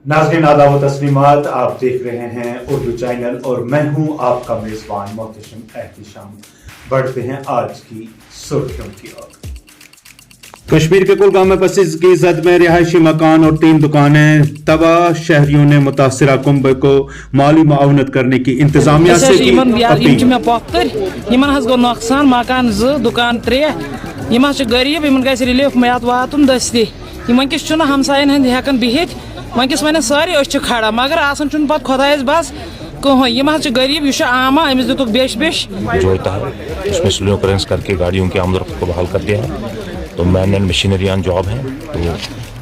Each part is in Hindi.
नाज़रीन आदाब व तस्लीमात, आप देख रहे हैं उर्दू चैनल और मैं हूं आपका मेज़बान मोहतशम एहतिशाम। बढ़ते हैं आज की सुर्खियों की ओर। कश्मीर के कुलगाम में पसीज की जद में रिहायशी मकान और 3 दुकानें तबाह। शहरियों ने मुतासिरा कुंबे को माली मुआवनत करने की इंतजामिया से की नुकसान। मकान 2 दुकान 3 गरीब इन रिलीफ मैत वातुन दस्ती वंकिस हमसायन हंद हेकन बिहित वंकिस वन सारे खड़ा मगर आसान पे खुदायस बस कहें गरीब यह आमा अमिस दुक बेश जो होता है उसमें स्लो करेंस करके गाड़ियों की आमदरफ्त को बहाल कर दिया है। तो man and machinery on job है, तो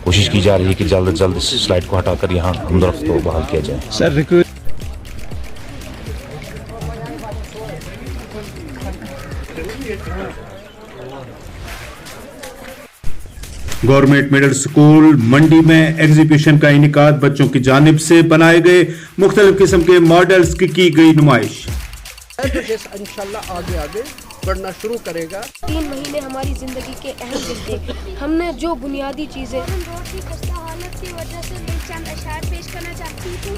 कोशिश की जा रही है कि जल्द से जल्द इस स्लाइड को हटाकर यहाँ आमदरफ्त को बहाल किया जाए। सर गवर्नमेंट मिडिल स्कूल मंडी में एग्जीबिशन का इनेकाद बच्चों की जानिब से बनाए गए मुख्तलिफ किस्म के मॉडल्स की गई नुमाइश। इंशाल्लाह आगे आगे बढ़ना शुरू करेगा। 3 महीने हमारी जिंदगी के अहम दिन थे। हमने जो बुनियादी चीजें रोड की खस्ता हालत की वजह से मैं चंद अशआर पेश करना चाहती हूँ।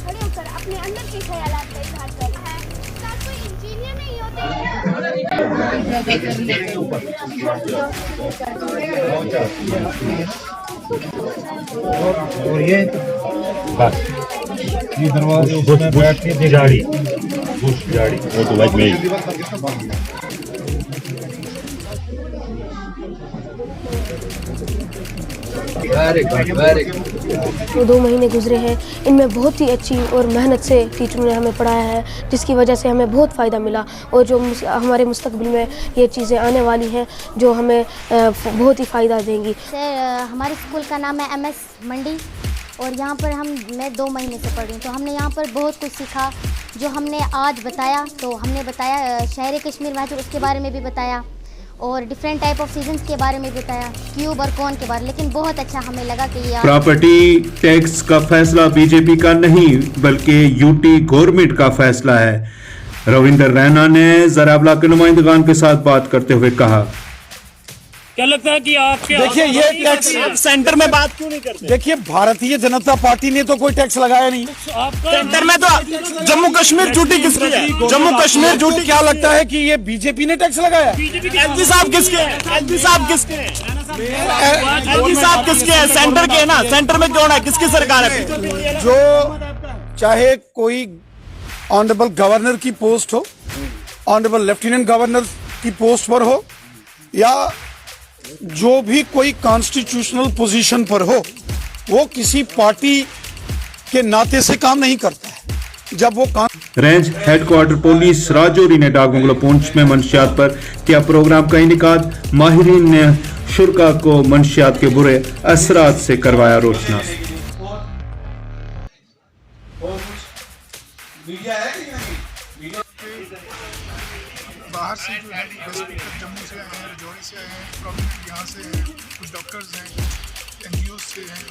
खड़े होकर अपने अंदर के ख्यालात का इजहार करना है। कोई इंजीनियर नहीं होते और ये बस ये दरवाजे उसमें बैठ के जाड़ी वो तो लाइक में वो 2 महीने गुजरे हैं, इनमें बहुत ही अच्छी और मेहनत से टीचरों ने हमें पढ़ाया है, जिसकी वजह से हमें बहुत फ़ायदा मिला। और जो हमारे मुस्तकबिल में ये चीज़ें आने वाली हैं जो हमें बहुत ही फ़ायदा देंगी। सर हमारे स्कूल का नाम है MS मंडी और यहाँ पर मैं 2 महीने से पढ़ रही हूँ। तो हमने यहाँ पर बहुत कुछ सीखा जो हमने आज बताया। तो हमने बताया शहर कश्मीर महजूर उसके बारे में भी बताया और डिफरेंट टाइप ऑफ सीजन्स के बारे में बताया, क्यूब और कौन के बारे, लेकिन बहुत अच्छा हमें लगा कि ये प्रॉपर्टी टैक्स का फैसला बीजेपी का नहीं बल्कि यूटी गवर्नमेंट का फैसला है। रविंदर रैना ने ज़राबला के नुमाइंदगान के साथ बात करते हुए कहा, क्या लगता है कि आपके देखिए ये टैक्स सेंटर में बात क्यों नहीं करते? देखिए भारतीय जनता पार्टी ने तो कोई टैक्स लगाया नहीं सेंटर में। तो जम्मू कश्मीर ड्यूटी किसकी है? जम्मू कश्मीर ड्यूटी क्या लगता है कि ये बीजेपी ने टैक्स लगाया? एलजी साहब किसके हैं? एलजी साहब किसके हैं? एलजी साहब किसके हैं? सेंटर के ना, सेंटर में कौन है? किसकी सरकार है? जो चाहे कोई ऑनरेबल गवर्नर की पोस्ट हो, ऑनरेबल लेफ्टिनेंट गवर्नर की पोस्ट पर हो या जो भी कोई कॉन्स्टिट्यूशनल पोजीशन पर हो, वो किसी पार्टी के नाते से काम नहीं करता है। जब वो रेंज हेडक्वार्टर पुलिस राजौरी ने डाक बंगलो पुंछ में मंशियात पर किया प्रोग्राम का इनेकाद। माहिरीन ने शुरा को मंशियात के बुरे असरात से करवाया रोशनास। बाहर से जो है स्पीकर जम्मू से आए हैं, राजौरी से आए हैं, प्रोमिनेंट यहाँ से हैं, कुछ डॉक्टर्स हैं, NGOs से हैं।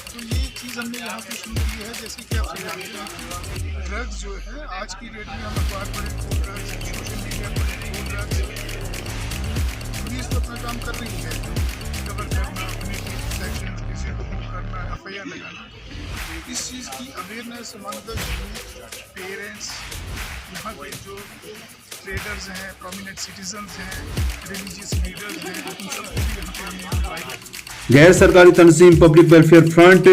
तो ये चीज़ हमने यहाँ पे शुरू की है। जैसे कि आप जानते हैं ड्रग्स जो है आज की डेट में हम अखबार पढ़े तो ड्रग्स, सोशल मीडिया पढ़े तो ड्रग्स, पुलिस तो अपना काम कर रही है, कवर करना, अपने सेक्शन किसी को करना, FIR लगाना। इस चीज़ की अवेयरनेस अमंग द पेरेंट्स, यहाँ के जो ट्रेडर्स हैं, प्रोमिनेंट सिटीजन्स हैं, रिलीजियस लीडर्स हैं, उन सबको भी यहाँ पे गैर सरकारी तंजीम पब्लिक वेलफेयर फ्रंट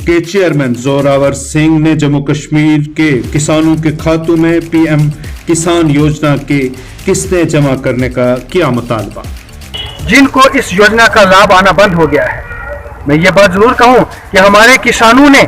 के चेयरमैन जोरावर सिंह ने जम्मू कश्मीर के किसानों के खातों में PM किसान योजना के किस्तें जमा करने का किया मुतालबा। जिनको इस योजना का लाभ आना बंद हो गया है, मैं ये बात जरूर कहूँ कि हमारे किसानों ने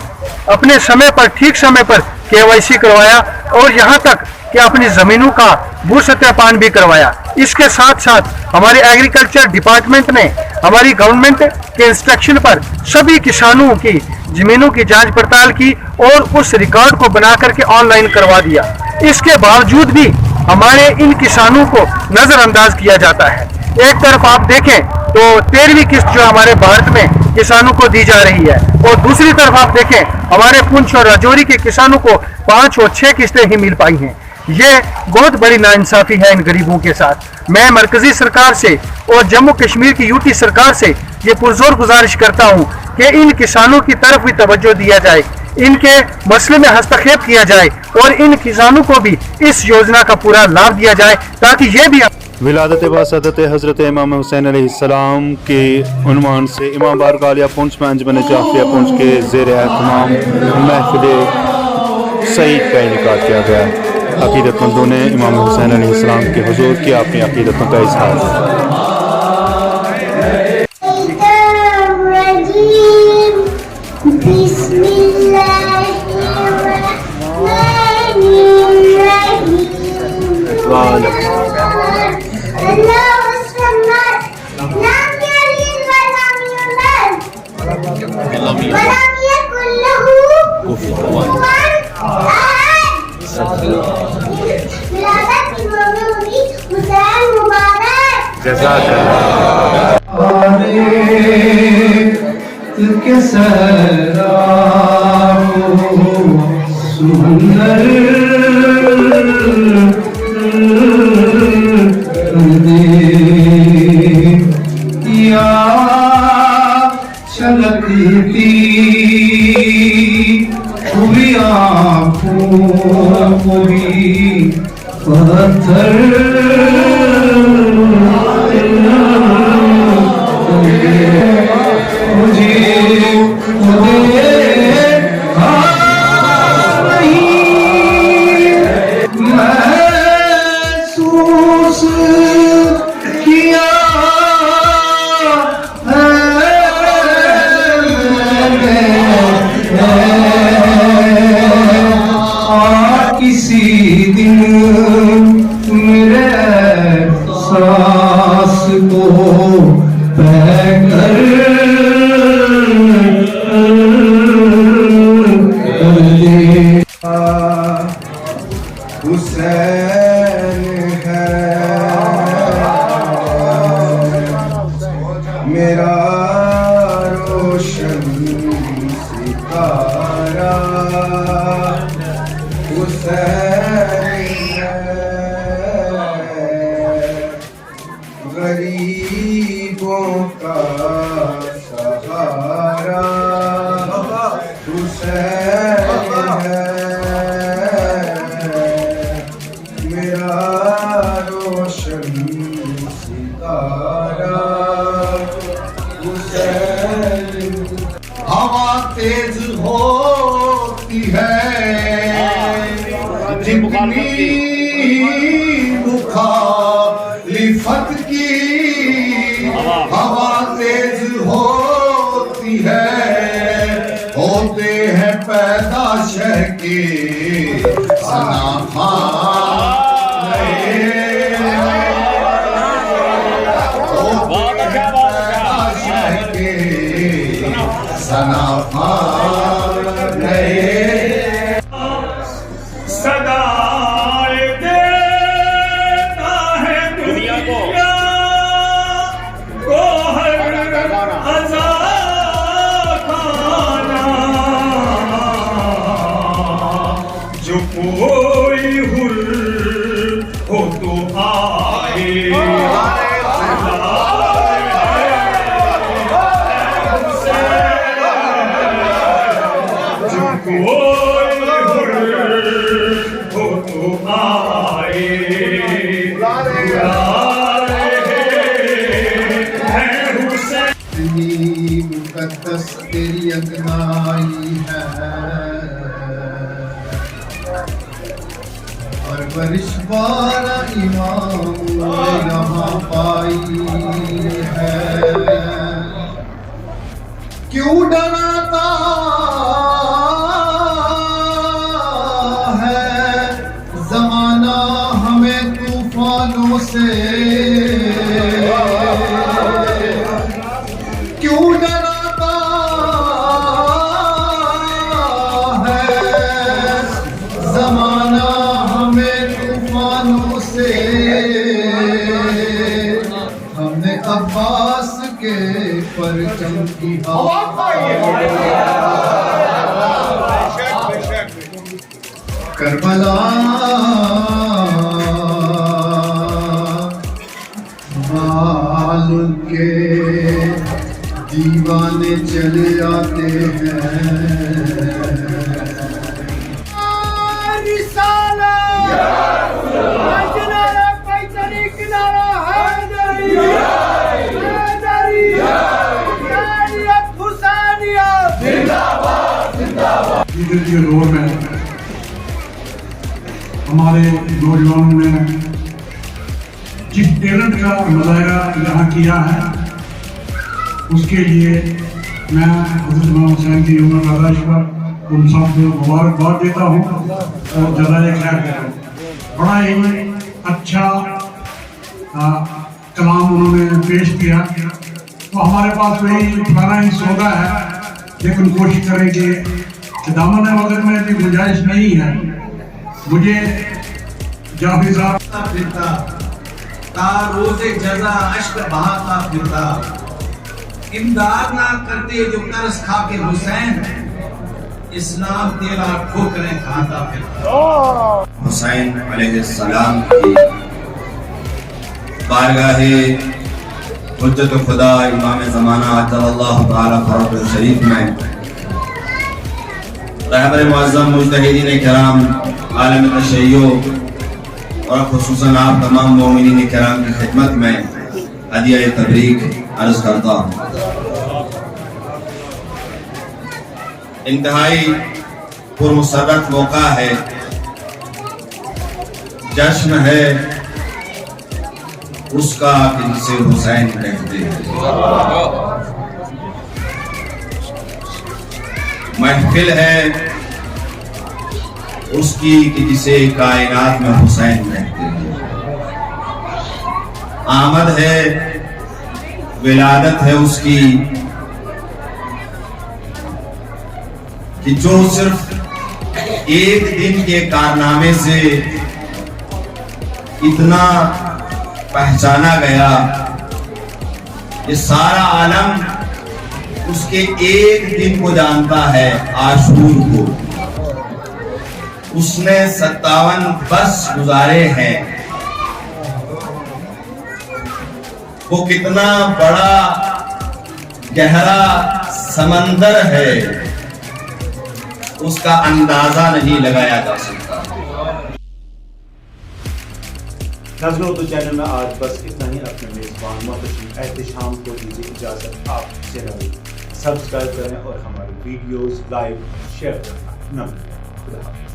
अपने समय पर ठीक समय पर KYC करवाया और यहाँ तक कि अपनी जमीनों का भू सत्यापन भी करवाया। इसके साथ साथ हमारे एग्रीकल्चर डिपार्टमेंट ने हमारी गवर्नमेंट के इंस्ट्रक्शन पर सभी किसानों की जमीनों की जांच पड़ताल की और उस रिकॉर्ड को बना करके ऑनलाइन करवा दिया। इसके बावजूद भी हमारे इन किसानों को नजरअंदाज किया जाता है। एक तरफ आप देखें तो 13वीं किस्त जो हमारे भारत में किसानों को दी जा रही है और दूसरी तरफ आप देखें हमारे पुंछ और राजौरी के किसानों को 5 और 6 किस्तें ही मिल पाई हैं। ये बहुत बड़ी नाइंसाफ़ी है इन गरीबों के साथ। मैं मरकज़ी सरकार से और जम्मू कश्मीर की यूटी सरकार से ये पुरजोर गुजारिश करता हूँ कि इन किसानों की तरफ भी तवज्जो दिया जाए, इनके मसले में हस्तक्षेप किया जाए और इन किसानों को भी इस योजना का पूरा लाभ दिया जाए ताकि ये भी विलादत बासदत हज़रत इमाम हुसैन अलैहिस्सलाम के उन्वान से इमाम बारगाह आलिया पुंछ में अंजुमन जाफिया पुंछ के ज़ेर एहतमाम महफ़िल सईद का इनेकाद किया गया। अक़ीदतमंदों ने इमाम हुसैन अलैहिस्सलाम के हुज़ूर किया अपनी अक़ीदतों का इज़हार। मुखालिफत की हवा तेज होती है, होते हैं पैदा शह के सनाफा सनाफा मुकद्दस तेरी अगनाई है, परवरिश वाला इमाम यहाँ पाई है। क्यों डराता है ज़माना हमें तूफानों से, क्यों डराता है ज़माना हमें तूफानों से। हमने अब्बास के परचम की करबला दीवाने चले आते हैं। लीडर के दौर में हमारे नौजवानों ने जिस टैलेंट का मुजाहरा यहाँ किया है उसके लिए मैं हज़रत इमाम हुसैन की उम्र पैदाइश पर उन सब को मुबारकबाद देता हूँ और जज़ाए खैर देता हूँ। बड़ा ही अच्छा कलाम उन्होंने पेश किया। तो हमारे पास वही पुराना ही सौदा है, लेकिन कोशिश करेंगे कि दामन वक्त में भी गुंजाइश नहीं है। मुझे जाफी साहब फिरता रोज़े जज़ा अश्क बहाता फिरता, इमदाद ना करते जो कर्ज खा के हुसैन, इस्लाम तेरा ठोकरें खाता फिरता। हुसैन अलैहिस्सलाम की बारगाहे हुज्जत खुदा इमाम ज़माना अजलल्लाहु ताला फरह शरीफ में रहबर मुअज़्ज़म मुज्तहिदीन किराम आलम तशय्यो और खुसूसन आप तमाम मोमिनीन किराम की खिदमत में हदिया तबरीक अर्ज करता हूँ। इंतहाई पुरमसरत मौका है, जश्न है उसका जिसे हुसैन कहते हैं। महफिल है उसकी कि जिसे कायनात में हुसैन कहते हैं। आमद है विलादत है उसकी कि जो सिर्फ एक दिन के कारनामे से इतना पहचाना गया, ये सारा आलम उसके एक दिन को जानता है, आशूर को। उसने 57 वर्ष गुजारे हैं। वो कितना बड़ा गहरा समंदर है, उसका अंदाजा नहीं लगाया जा सकता। नाज़रीन उर्दू चैनल में आज बस इतना ही। अपने मेज़बान मोहतरम एहतिशाम को दीजिए इजाज़त। आप चैनल सब्सक्राइब करें और हमारी वीडियोस लाइक शेयर करना न भूलें। खुदा हाफ़िज़।